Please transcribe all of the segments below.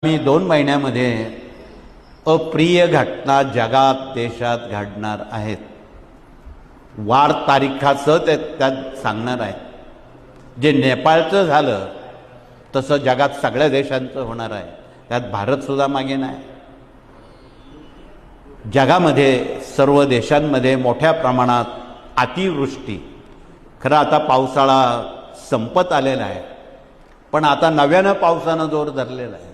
मी 2 महिन्यामध्ये अप्रिय घटना जगात देशात घडणार आहेत. वार तारीखाचं त्यात सांगणार आहे. जे नेपाळचं झालं तसं जगात सगळ्या देशांचं होणार आहे. त्यात भारत सुद्धा मागे नाही. जगामध्ये सर्व देशांमध्ये मोठ्या प्रमाणात अतिवृष्टी. खरं आता पावसाळा संपत आलेला आहे, पण आता नव्यानं पावसानं जोर धरलेला आहे.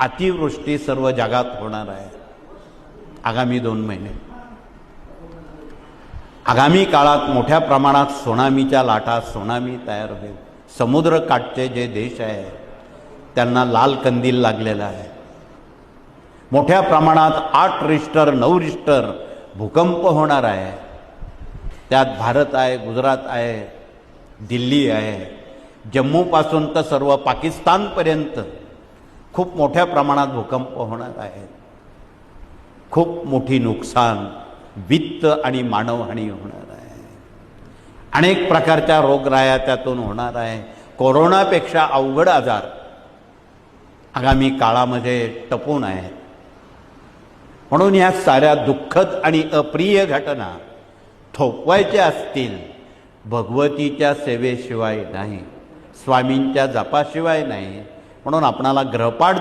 अतिवृष्टी सर्व जगात होणार आहे आगामी 2 महिने. आगामी काळात मोठ्या प्रमाणात त्सुनामीच्या लाटा, त्सुनामी तयार होईल. समुद्रकाठचे जे देश आहे त्यांना लाल कंदील लागलेला आहे. मोठ्या प्रमाणात 8 रिश्टर 9 रिश्टर भूकंप होणार आहे. त्यात भारत आहे, गुजरात आहे, दिल्ली आहे, जम्मूपासून तर सर्व पाकिस्तानपर्यंत खूप मोठ्या प्रमाणात भूकंप होणार आहेत. खूप मोठी नुकसान, वित्त आणि मानवहानी होणार आहे. अनेक प्रकारच्या रोगराया त्यातून होणार आहे. कोरोनापेक्षा अवघड आजार आगामी काळामध्ये टपून आहेत. म्हणून या साऱ्या दुःखद आणि अप्रिय घटना थोपवायच्या असतील भगवतीच्या सेवेशिवाय नाही, स्वामींच्या जपाशिवाय नाही. म्हणून आपणाला ग्रहपाठ